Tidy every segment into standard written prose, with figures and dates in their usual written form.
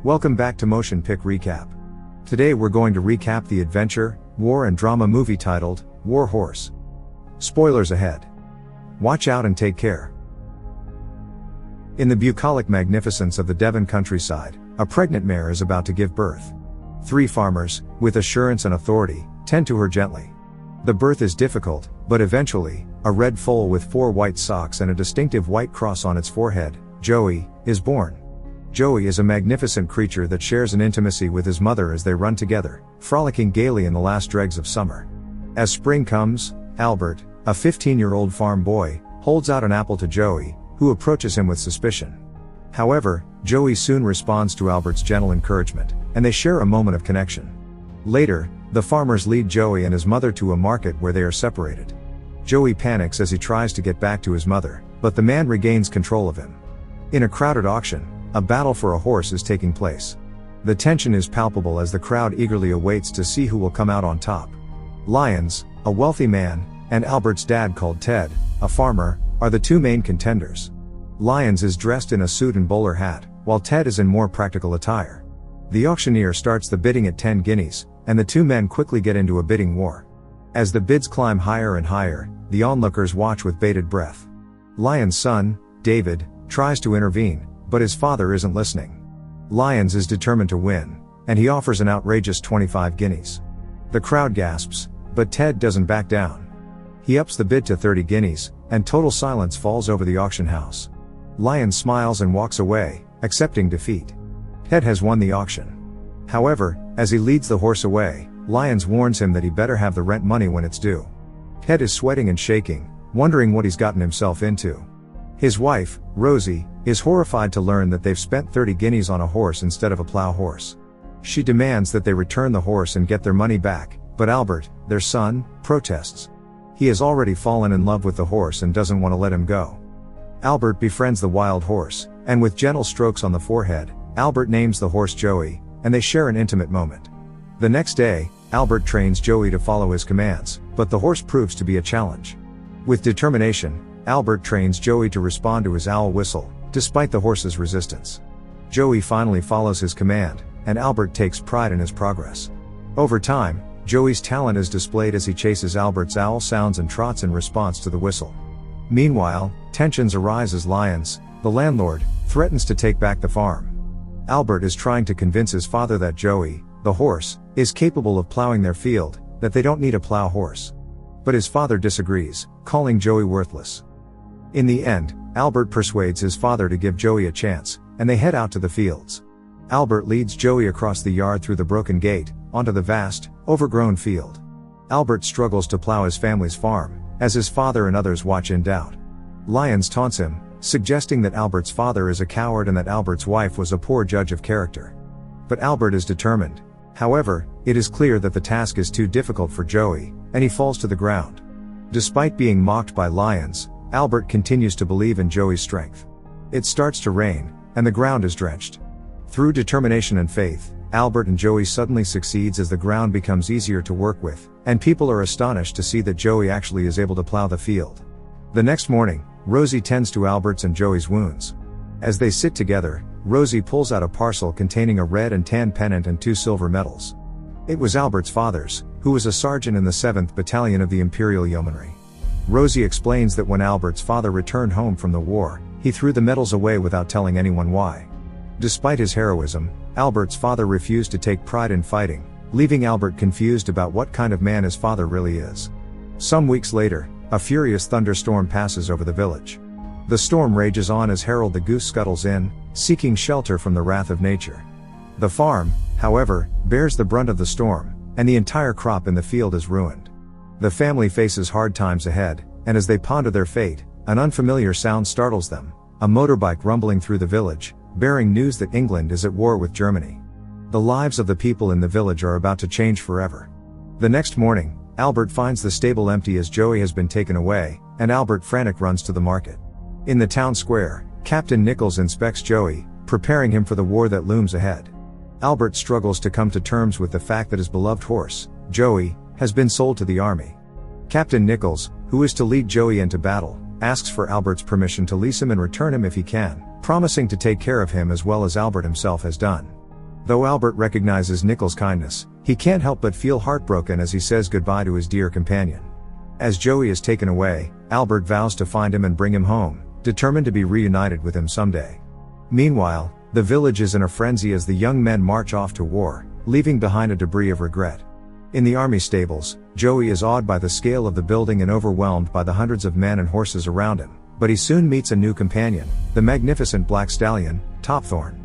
Welcome back to MotionPic Recap. Today we're going to recap the adventure, war and drama movie titled, War Horse. Spoilers ahead. Watch out and take care. In the bucolic magnificence of the Devon countryside, a pregnant mare is about to give birth. 3 farmers, with assurance and authority, tend to her gently. The birth is difficult, but eventually, a red foal with 4 white socks and a distinctive white cross on its forehead, Joey, is born. Joey is a magnificent creature that shares an intimacy with his mother as they run together, frolicking gaily in the last dregs of summer. As spring comes, Albert, a 15-year-old farm boy, holds out an apple to Joey, who approaches him with suspicion. However, Joey soon responds to Albert's gentle encouragement, and they share a moment of connection. Later, the farmers lead Joey and his mother to a market where they are separated. Joey panics as he tries to get back to his mother, but the man regains control of him. In a crowded auction, a battle for a horse is taking place. The tension is palpable as the crowd eagerly awaits to see who will come out on top. Lyons, a wealthy man, and Albert's dad called Ted, a farmer, are the 2 main contenders. Lyons is dressed in a suit and bowler hat, while Ted is in more practical attire. The auctioneer starts the bidding at 10 guineas, and the 2 men quickly get into a bidding war. As the bids climb higher and higher, the onlookers watch with bated breath. Lyons' son, David, tries to intervene, but his father isn't listening. Lyons is determined to win, and he offers an outrageous 25 guineas. The crowd gasps, but Ted doesn't back down. He ups the bid to 30 guineas, and total silence falls over the auction house. Lyons smiles and walks away, accepting defeat. Ted has won the auction. However, as he leads the horse away, Lyons warns him that he better have the rent money when it's due. Ted is sweating and shaking, wondering what he's gotten himself into. His wife, Rosie, is horrified to learn that they've spent 30 guineas on a horse instead of a plow horse. She demands that they return the horse and get their money back, but Albert, their son, protests. He has already fallen in love with the horse and doesn't want to let him go. Albert befriends the wild horse, and with gentle strokes on the forehead, Albert names the horse Joey, and they share an intimate moment. The next day, Albert trains Joey to follow his commands, but the horse proves to be a challenge. With determination, Albert trains Joey to respond to his owl whistle, despite the horse's resistance. Joey finally follows his command, and Albert takes pride in his progress. Over time, Joey's talent is displayed as he chases Albert's owl sounds and trots in response to the whistle. Meanwhile, tensions arise as Lyons, the landlord, threatens to take back the farm. Albert is trying to convince his father that Joey, the horse, is capable of plowing their field, that they don't need a plow horse. But his father disagrees, calling Joey worthless. In the end, Albert persuades his father to give Joey a chance, and they head out to the fields. Albert leads Joey across the yard through the broken gate, onto the vast, overgrown field. Albert struggles to plow his family's farm, as his father and others watch in doubt. Lyons taunts him, suggesting that Albert's father is a coward and that Albert's wife was a poor judge of character. But Albert is determined. However, it is clear that the task is too difficult for Joey, and he falls to the ground. Despite being mocked by Lyons, Albert continues to believe in Joey's strength. It starts to rain, and the ground is drenched. Through determination and faith, Albert and Joey suddenly succeeds as the ground becomes easier to work with, and people are astonished to see that Joey actually is able to plow the field. The next morning, Rosie tends to Albert's and Joey's wounds. As they sit together, Rosie pulls out a parcel containing a red and tan pennant and 2 silver medals. It was Albert's father's, who was a sergeant in the 7th Battalion of the Imperial Yeomanry. Rosie explains that when Albert's father returned home from the war, he threw the medals away without telling anyone why. Despite his heroism, Albert's father refused to take pride in fighting, leaving Albert confused about what kind of man his father really is. Some weeks later, a furious thunderstorm passes over the village. The storm rages on as Harold the Goose scuttles in, seeking shelter from the wrath of nature. The farm, however, bears the brunt of the storm, and the entire crop in the field is ruined. The family faces hard times ahead, and as they ponder their fate, an unfamiliar sound startles them, a motorbike rumbling through the village, bearing news that England is at war with Germany. The lives of the people in the village are about to change forever. The next morning, Albert finds the stable empty as Joey has been taken away, and Albert frantic runs to the market. In the town square, Captain Nichols inspects Joey, preparing him for the war that looms ahead. Albert struggles to come to terms with the fact that his beloved horse, Joey, has been sold to the army. Captain Nichols, who is to lead Joey into battle, asks for Albert's permission to lease him and return him if he can, promising to take care of him as well as Albert himself has done. Though Albert recognizes Nichols' kindness, he can't help but feel heartbroken as he says goodbye to his dear companion. As Joey is taken away, Albert vows to find him and bring him home, determined to be reunited with him someday. Meanwhile, the village is in a frenzy as the young men march off to war, leaving behind a debris of regret. In the army stables, Joey is awed by the scale of the building and overwhelmed by the hundreds of men and horses around him, but he soon meets a new companion, the magnificent black stallion, Topthorn.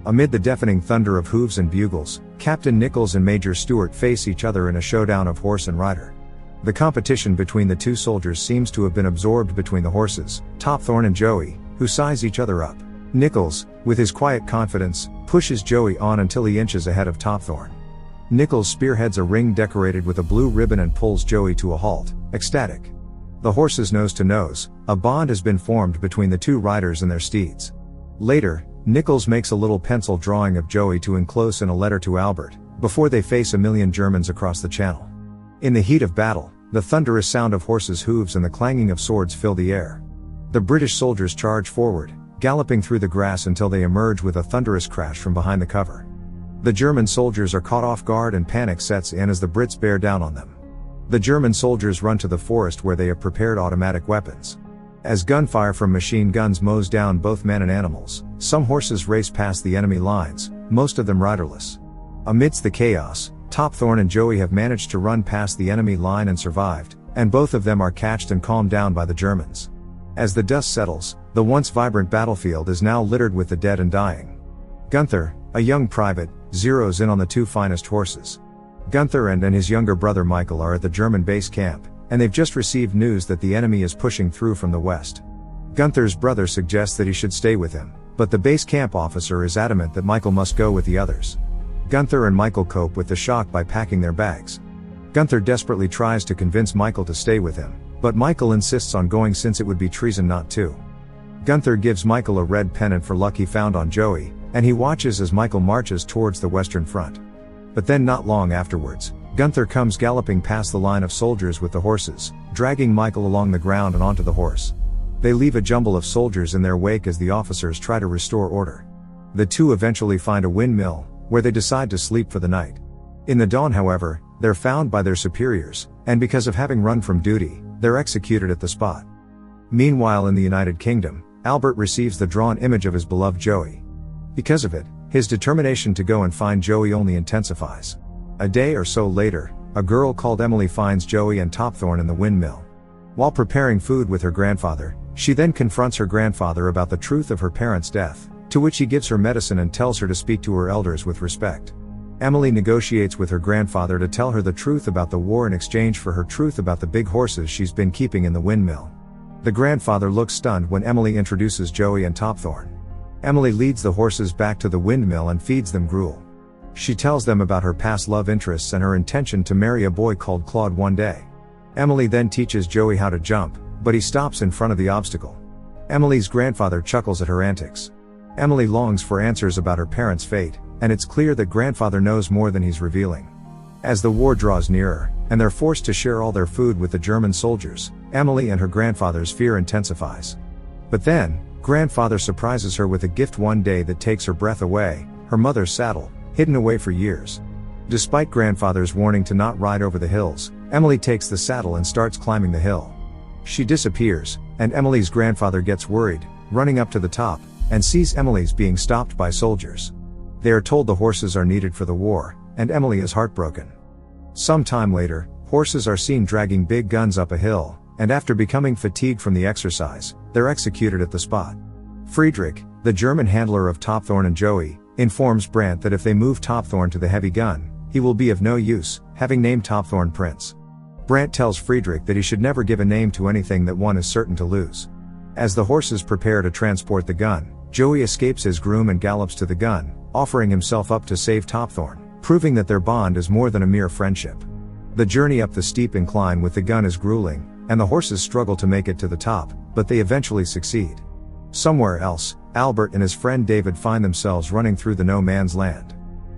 Amid the deafening thunder of hooves and bugles, Captain Nichols and Major Stewart face each other in a showdown of horse and rider. The competition between the two soldiers seems to have been absorbed between the horses, Topthorn and Joey, who size each other up. Nichols, with his quiet confidence, pushes Joey on until he inches ahead of Topthorn. Nichols spearheads a ring decorated with a blue ribbon and pulls Joey to a halt, ecstatic. The horses nose to nose, a bond has been formed between the two riders and their steeds. Later, Nichols makes a little pencil drawing of Joey to enclose in a letter to Albert, before they face 1,000,000 Germans across the channel. In the heat of battle, the thunderous sound of horses' hooves and the clanging of swords fill the air. The British soldiers charge forward, galloping through the grass until they emerge with a thunderous crash from behind the cover. The German soldiers are caught off guard and panic sets in as the Brits bear down on them. The German soldiers run to the forest where they have prepared automatic weapons. As gunfire from machine guns mows down both men and animals, some horses race past the enemy lines, most of them riderless. Amidst the chaos, Topthorn and Joey have managed to run past the enemy line and survived, and both of them are catched and calmed down by the Germans. As the dust settles, the once vibrant battlefield is now littered with the dead and dying. Gunther, a young private, zeroes in on the two finest horses. Gunther and his younger brother Michael are at the German base camp, and they've just received news that the enemy is pushing through from the west. Gunther's brother suggests that he should stay with him, but the base camp officer is adamant that Michael must go with the others. Gunther and Michael cope with the shock by packing their bags. Gunther desperately tries to convince Michael to stay with him, but Michael insists on going since it would be treason not to. Gunther gives Michael a red pennant for luck he found on Joey, and he watches as Michael marches towards the Western Front. But then not long afterwards, Gunther comes galloping past the line of soldiers with the horses, dragging Michael along the ground and onto the horse. They leave a jumble of soldiers in their wake as the officers try to restore order. The two eventually find a windmill, where they decide to sleep for the night. In the dawn, however, they're found by their superiors, and because of having run from duty, they're executed at the spot. Meanwhile, in the United Kingdom, Albert receives the drawn image of his beloved Joey. Because of it, his determination to go and find Joey only intensifies. A day or so later, a girl called Emily finds Joey and Topthorn in the windmill. While preparing food with her grandfather, she then confronts her grandfather about the truth of her parents' death, to which he gives her medicine and tells her to speak to her elders with respect. Emily negotiates with her grandfather to tell her the truth about the war in exchange for her truth about the big horses she's been keeping in the windmill. The grandfather looks stunned when Emily introduces Joey and Topthorn. Emily leads the horses back to the windmill and feeds them gruel. She tells them about her past love interests and her intention to marry a boy called Claude one day. Emily then teaches Joey how to jump, but he stops in front of the obstacle. Emily's grandfather chuckles at her antics. Emily longs for answers about her parents' fate, and it's clear that grandfather knows more than he's revealing. As the war draws nearer, and they're forced to share all their food with the German soldiers, Emily and her grandfather's fear intensifies. But then, grandfather surprises her with a gift one day that takes her breath away, her mother's saddle, hidden away for years. Despite grandfather's warning to not ride over the hills, Emily takes the saddle and starts climbing the hill. She disappears, and Emily's grandfather gets worried, running up to the top, and sees Emily's being stopped by soldiers. They are told the horses are needed for the war, and Emily is heartbroken. Some time later, horses are seen dragging big guns up a hill, and after becoming fatigued from the exercise, they're executed at the spot. Friedrich, the German handler of Topthorn and Joey, informs Brandt that if they move Topthorn to the heavy gun, he will be of no use, having named Topthorn Prince. Brandt tells Friedrich that he should never give a name to anything that one is certain to lose. As the horses prepare to transport the gun, Joey escapes his groom and gallops to the gun, offering himself up to save Topthorn, proving that their bond is more than a mere friendship. The journey up the steep incline with the gun is grueling, and the horses struggle to make it to the top, but they eventually succeed. Somewhere else, Albert and his friend David find themselves running through the no-man's land.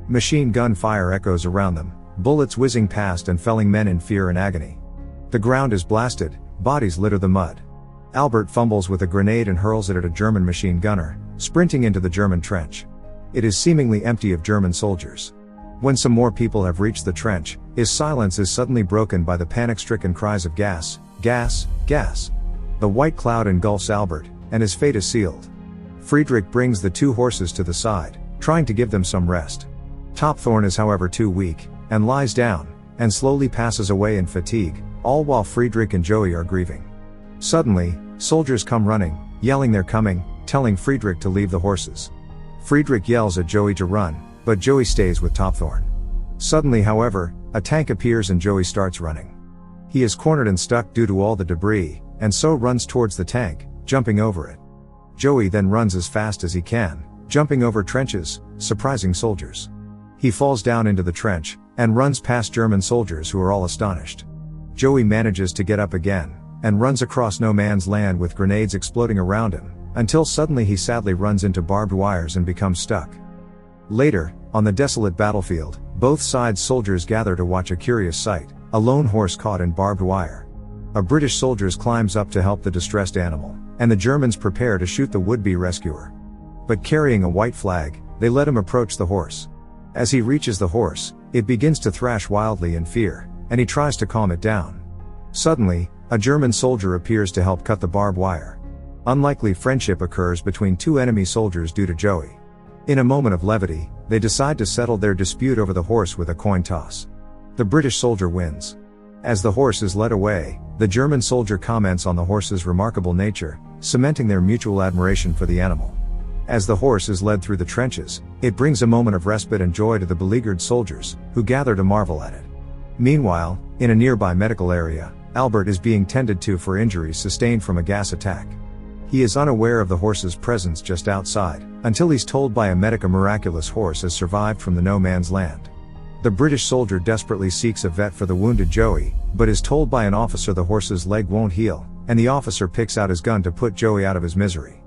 Machine gun fire echoes around them, bullets whizzing past and felling men in fear and agony. The ground is blasted, bodies litter the mud. Albert fumbles with a grenade and hurls it at a German machine gunner, sprinting into the German trench. It is seemingly empty of German soldiers. When some more people have reached the trench, his silence is suddenly broken by the panic-stricken cries of gas, gas, gas. The white cloud engulfs Albert, and his fate is sealed. Friedrich brings the two horses to the side, trying to give them some rest. Topthorn is however too weak, and lies down, and slowly passes away in fatigue, all while Friedrich and Joey are grieving. Suddenly, soldiers come running, yelling they're coming, telling Friedrich to leave the horses. Friedrich yells at Joey to run, but Joey stays with Topthorn. Suddenly however, a tank appears and Joey starts running. He is cornered and stuck due to all the debris, and so runs towards the tank, jumping over it. Joey then runs as fast as he can, jumping over trenches, surprising soldiers. He falls down into the trench, and runs past German soldiers who are all astonished. Joey manages to get up again, and runs across no man's land with grenades exploding around him, until suddenly he sadly runs into barbed wires and becomes stuck. Later, on the desolate battlefield, both sides' soldiers gather to watch a curious sight, a lone horse caught in barbed wire. A British soldier climbs up to help the distressed animal, and the Germans prepare to shoot the would-be rescuer. But carrying a white flag, they let him approach the horse. As he reaches the horse, it begins to thrash wildly in fear, and he tries to calm it down. Suddenly, a German soldier appears to help cut the barbed wire. Unlikely friendship occurs between two enemy soldiers due to Joey. In a moment of levity, they decide to settle their dispute over the horse with a coin toss. The British soldier wins. As the horse is led away, the German soldier comments on the horse's remarkable nature, cementing their mutual admiration for the animal. As the horse is led through the trenches, it brings a moment of respite and joy to the beleaguered soldiers, who gather to marvel at it. Meanwhile, in a nearby medical area, Albert is being tended to for injuries sustained from a gas attack. He is unaware of the horse's presence just outside, until he's told by a medic a miraculous horse has survived from the no man's land. The British soldier desperately seeks a vet for the wounded Joey, but is told by an officer the horse's leg won't heal, and the officer picks out his gun to put Joey out of his misery.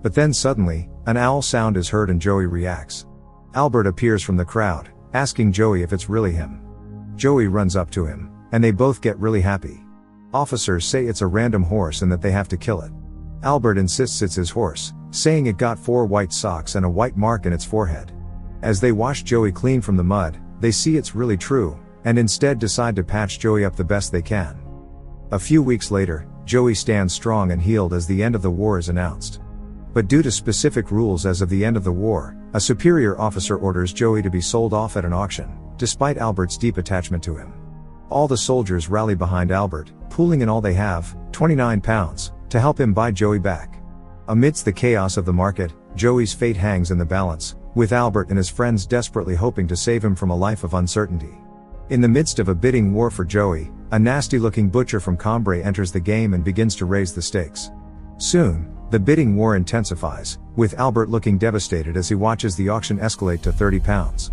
But then suddenly, an owl sound is heard and Joey reacts. Albert appears from the crowd, asking Joey if it's really him. Joey runs up to him, and they both get really happy. Officers say it's a random horse and that they have to kill it. Albert insists it's his horse, saying it got 4 white socks and a white mark in its forehead. As they wash Joey clean from the mud, they see it's really true, and instead decide to patch Joey up the best they can. A few weeks later, Joey stands strong and healed as the end of the war is announced. But due to specific rules as of the end of the war, a superior officer orders Joey to be sold off at an auction, despite Albert's deep attachment to him. All the soldiers rally behind Albert, pooling in all they have, 29 pounds, to help him buy Joey back. Amidst the chaos of the market, Joey's fate hangs in the balance, with Albert and his friends desperately hoping to save him from a life of uncertainty. In the midst of a bidding war for Joey, a nasty-looking butcher from Cambrai enters the game and begins to raise the stakes. Soon, the bidding war intensifies, with Albert looking devastated as he watches the auction escalate to 30 pounds.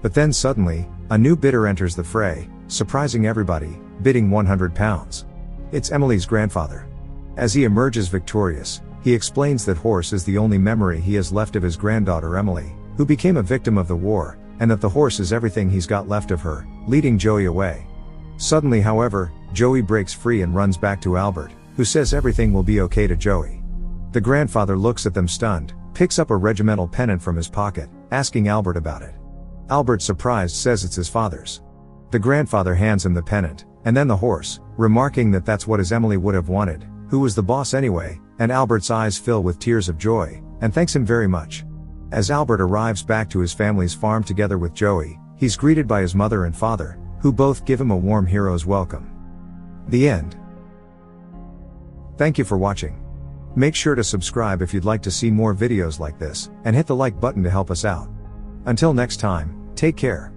But then suddenly, a new bidder enters the fray, surprising everybody, bidding 100 pounds. It's Emily's grandfather. As he emerges victorious, he explains that horse is the only memory he has left of his granddaughter Emily, who became a victim of the war, and that the horse is everything he's got left of her, leading Joey away. Suddenly however, Joey breaks free and runs back to Albert, who says everything will be okay to Joey. The grandfather looks at them stunned, picks up a regimental pennant from his pocket, asking Albert about it. Albert, surprised, says it's his father's. The grandfather hands him the pennant, and then the horse, remarking that that's what his Emily would have wanted, who was the boss anyway, and Albert's eyes fill with tears of joy, and thanks him very much. As Albert arrives back to his family's farm together with Joey, he's greeted by his mother and father, who both give him a warm hero's welcome. The end. Thank you for watching. Make sure to subscribe if you'd like to see more videos like this, and hit the like button to help us out. Until next time, take care.